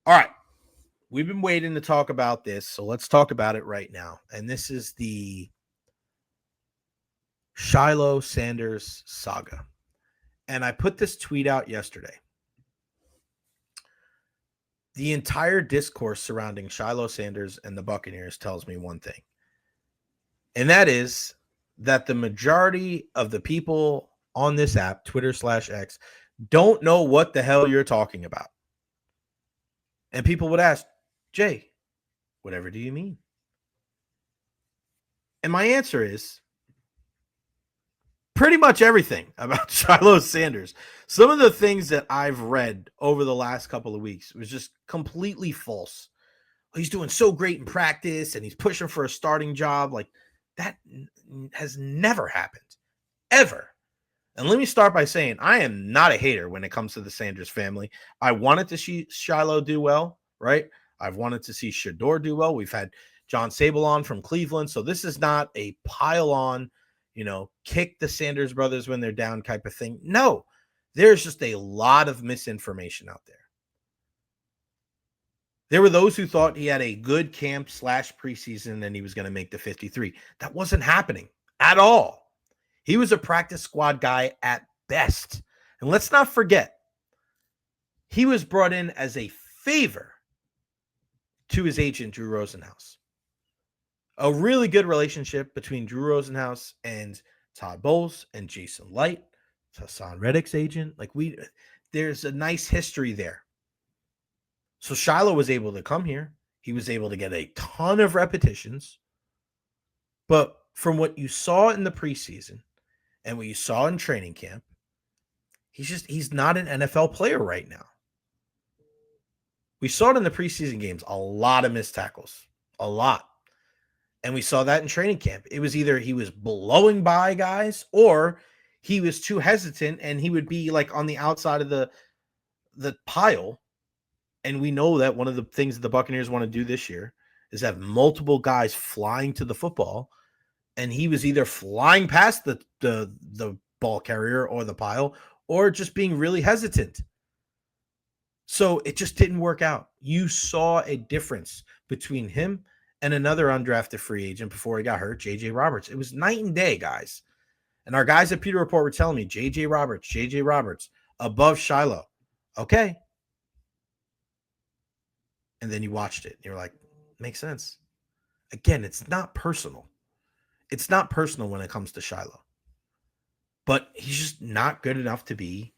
All right. We've been waiting to talk about this, so let's talk about it right now. And this is the Shiloh Sanders saga. And I put this tweet out yesterday. The entire discourse surrounding Shiloh Sanders and the Buccaneers tells me one thing. And that is that the majority of the people on this app, Twitter/X, don't know what the hell you're talking about. And people would ask, Jay, whatever do you mean? And my answer is pretty much everything about Shiloh Sanders. Some of the things that I've read over the last couple of weeks was just completely false. He's doing so great in practice and he's pushing for a starting job. Like, that has never happened, ever. And let me start by saying I am not a hater when it comes to the Sanders family. I wanted to see Shiloh do well, right? I've wanted to see Shedeur do well. We've had John Sable on from Cleveland. So this is not a pile on, kick the Sanders brothers when they're down type of thing. No, there's just a lot of misinformation out there. There were those who thought he had a good camp / preseason and he was going to make the 53. That wasn't happening at all. He was a practice squad guy at best. And let's not forget, he was brought in as a favor to his agent, Drew Rosenhaus. A really good relationship between Drew Rosenhaus and Todd Bowles and Jason Light, Hassan Reddick's agent. There's a nice history there. So Shiloh was able to come here. He was able to get a ton of repetitions. But from what you saw in the preseason and what you saw in training camp, he's not an NFL player right now. We saw it in the preseason games, a lot of missed tackles, a lot. And we saw that in training camp. It was either he was blowing by guys or he was too hesitant and he would be like on the outside of the pile. And we know that one of the things that the Buccaneers want to do this year is have multiple guys flying to the football. And he was either flying past the ball carrier or the pile or just being really hesitant. So it just didn't work out. You saw a difference between him and another undrafted free agent before he got hurt, J.J. Roberts. It was night and day, guys. And our guys at Pewter Report were telling me, J.J. Roberts, above Shiloh. Okay. And then you watched it. And you're like, makes sense. Again, it's not personal. It's not personal when it comes to Shiloh. But he's just not good enough to be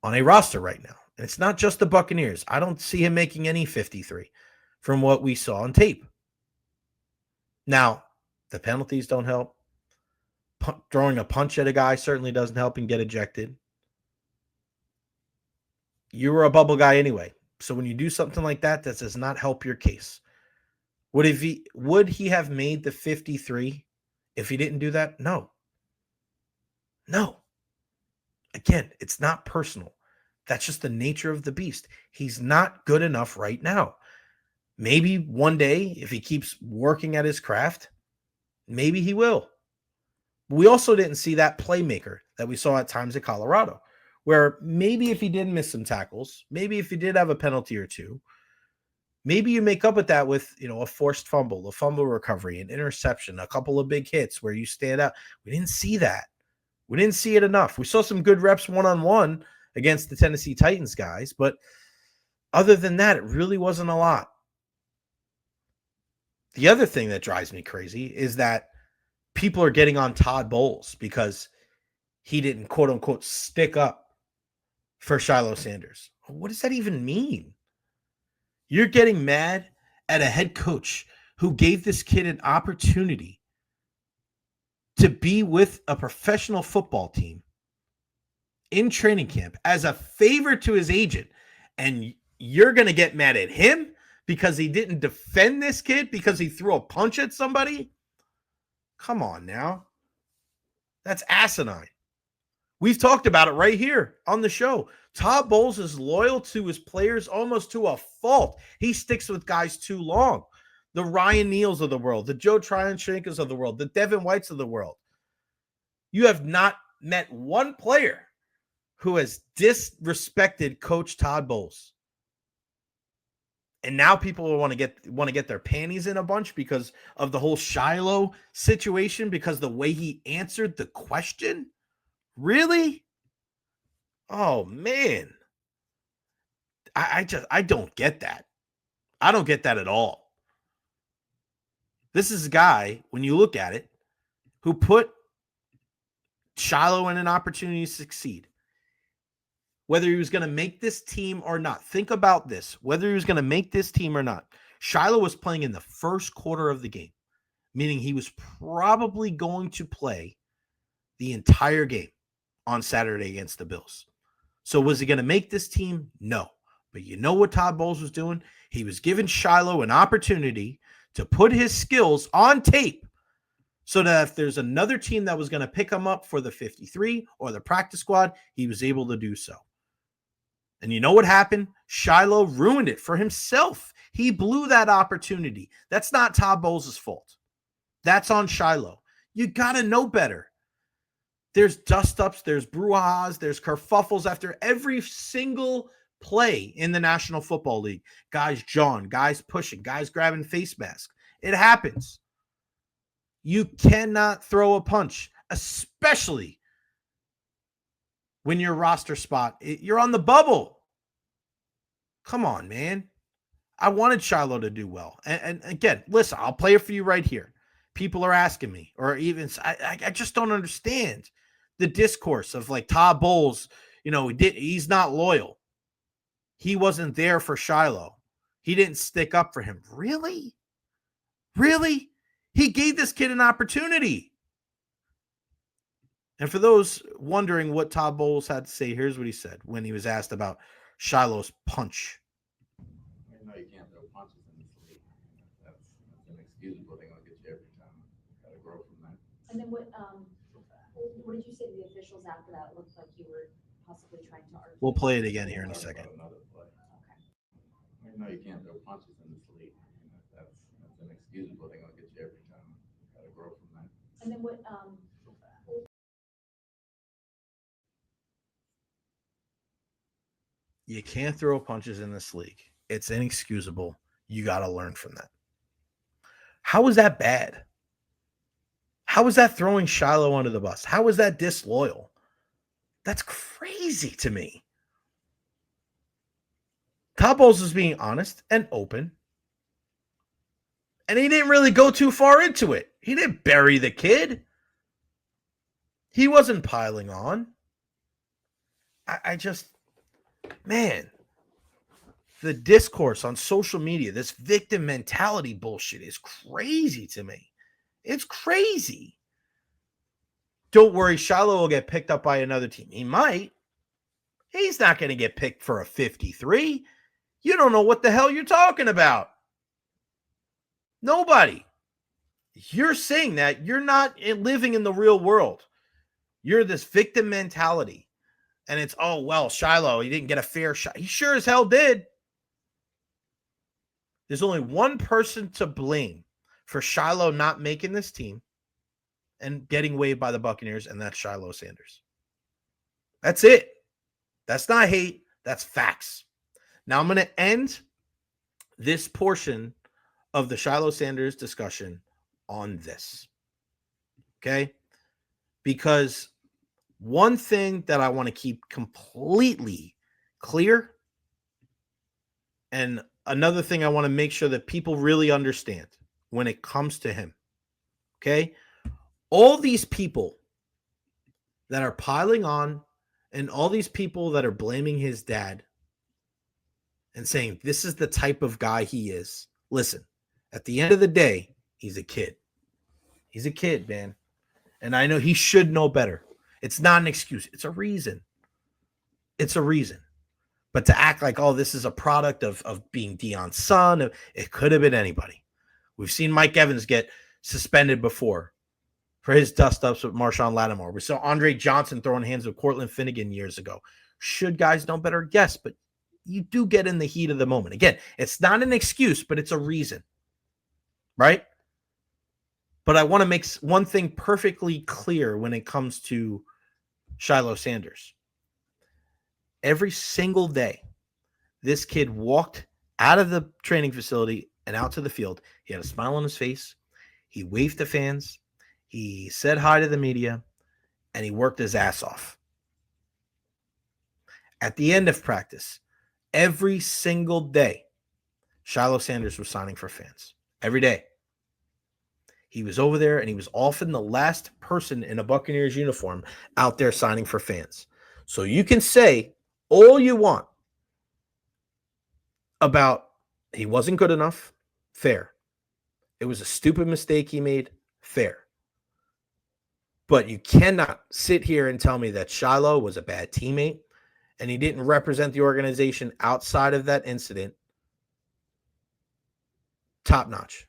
on a roster right now. And it's not just the Buccaneers. I don't see him making any 53 from what we saw on tape. Now, the penalties don't help. Throwing a punch at a guy certainly doesn't help and get ejected. You were a bubble guy anyway. So when you do something like that, that does not help your case. Would he have made the 53 if he didn't do that? No. Again, it's not personal. That's just the nature of the beast. He's not good enough right now. Maybe one day, if he keeps working at his craft, maybe he will. But we also didn't see that playmaker that we saw at times at Colorado, where maybe if he did miss some tackles, maybe if he did have a penalty or two, maybe you make up with that with, a forced fumble, a fumble recovery, an interception, a couple of big hits where you stand out. We didn't see that. We didn't see it enough. We saw some good reps one-on-one against the Tennessee Titans guys, but other than that, it really wasn't a lot. The other thing that drives me crazy is that people are getting on Todd Bowles because he didn't, quote unquote, stick up for Shiloh Sanders. What does that even mean? You're getting mad at a head coach who gave this kid an opportunity to be with a professional football team in training camp as a favor to his agent, and you're going to get mad at him because he didn't defend this kid because he threw a punch at somebody? Come on now. That's asinine. We've talked about it right here on the show. Todd Bowles is loyal to his players almost to a fault. He sticks with guys too long. The Ryan Neals of the world, the Joe Tryon-Shankas of the world, the Devin Whites of the world. You have not met one player who has disrespected Coach Todd Bowles. And now people want to get their panties in a bunch because of the whole Shiloh situation, because the way he answered the question. Really? Oh man. I don't get that. I don't get that at all. This is a guy, when you look at it, who put Shiloh in an opportunity to succeed. Whether he was going to make this team or not. Think about this. Whether he was going to make this team or not. Shiloh was playing in the first quarter of the game, meaning he was probably going to play the entire game on Saturday against the Bills. So was he going to make this team? No. But you know what Todd Bowles was doing? He was giving Shiloh an opportunity to put his skills on tape so that if there's another team that was going to pick him up for the 53 or the practice squad, he was able to do so. And you know what happened? Shiloh ruined it for himself. He blew that opportunity. That's not Todd Bowles' fault. That's on Shiloh. You got to know better. There's dust-ups, there's brouhahas, there's kerfuffles after every single play in the National Football League. Guys jawing, guys pushing, guys grabbing face masks. It happens. You cannot throw a punch, especially when your roster spot, you're on the bubble. Come on, man. I wanted Shiloh to do well. And again, listen, I'll play it for you right here. People are asking me, or even, I just don't understand the discourse of like Todd Bowles, he's not loyal. He wasn't there for Shiloh. He didn't stick up for him. Really? Really? He gave this kid an opportunity. And for those wondering what Todd Bowles had to say, here's what he said when he was asked about Shiloh's punch. I know you can't throw punches in this league. That's inexcusable. They're gonna get you every time. Gotta grow from that. And then what did you say to the officials after that? It looked like you were possibly trying to argue. We'll play it again here in a second. Another play. I know you can't throw punches in this league. That's inexcusable. They're gonna get you every time. Gotta grow from that. And then what You can't throw punches in this league. It's inexcusable. You got to learn from that. How is that bad? How is that throwing Shiloh under the bus? How is that disloyal? That's crazy to me. Todd Bowles is being honest and open. And he didn't really go too far into it. He didn't bury the kid. He wasn't piling on. Man, the discourse on social media, this victim mentality bullshit is crazy to me. It's crazy. Don't worry, Shiloh will get picked up by another team. He might. He's not going to get picked for a 53. You don't know what the hell you're talking about. Nobody. You're saying that you're not living in the real world. You're this victim mentality. And it's, oh, well, Shiloh, he didn't get a fair shot. He sure as hell did. There's only one person to blame for Shiloh not making this team and getting waived by the Buccaneers, and that's Shiloh Sanders. That's it. That's not hate. That's facts. Now I'm going to end this portion of the Shiloh Sanders discussion on this. Okay? Because one thing that I want to keep completely clear, and another thing I want to make sure that people really understand when it comes to him, okay? All these people that are piling on and all these people that are blaming his dad and saying this is the type of guy he is. Listen, at the end of the day, he's a kid. He's a kid, man. And I know he should know better. It's not an excuse. It's a reason. It's a reason. But to act like, oh, this is a product of being Deion's son, it could have been anybody. We've seen Mike Evans get suspended before for his dust-ups with Marshawn Lattimore. We saw Andre Johnson throwing hands with Cortland Finnegan years ago. Should guys know better? Yes, but you do get in the heat of the moment. Again, it's not an excuse, but it's a reason. Right? But I want to make one thing perfectly clear when it comes to Shiloh Sanders. Every single day, this kid walked out of the training facility and out to the field. He had a smile on his face. He waved to fans. He said hi to the media, and he worked his ass off. At the end of practice, every single day, Shiloh Sanders was signing for fans. Every day. He was over there, and he was often the last person in a Buccaneers uniform out there signing for fans. So you can say all you want about he wasn't good enough. Fair. It was a stupid mistake he made. Fair. But you cannot sit here and tell me that Shiloh was a bad teammate and he didn't represent the organization outside of that incident top notch.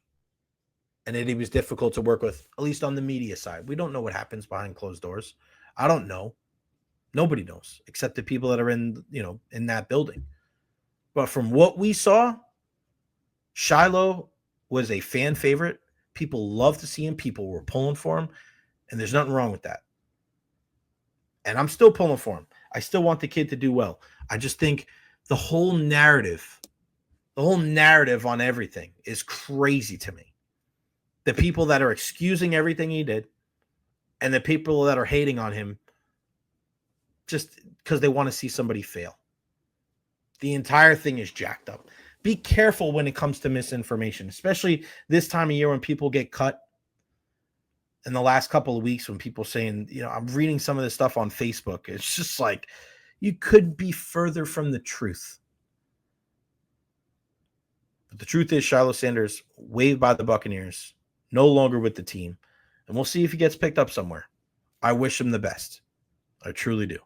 And that he was difficult to work with, at least on the media side. We don't know what happens behind closed doors. I don't know. Nobody knows except the people that are in that building. But from what we saw, Shiloh was a fan favorite. People loved to see him. People were pulling for him. And there's nothing wrong with that. And I'm still pulling for him. I still want the kid to do well. I just think the whole narrative on everything is crazy to me. The people that are excusing everything he did and the people that are hating on him just because they want to see somebody fail. The entire thing is jacked up. Be careful when it comes to misinformation, especially this time of year when people get cut. In the last couple of weeks when people saying, I'm reading some of this stuff on Facebook. It's just like, you could be further from the truth. But the truth is Shiloh Sanders waived by the Buccaneers, no longer with the team. And we'll see if he gets picked up somewhere. I wish him the best. I truly do.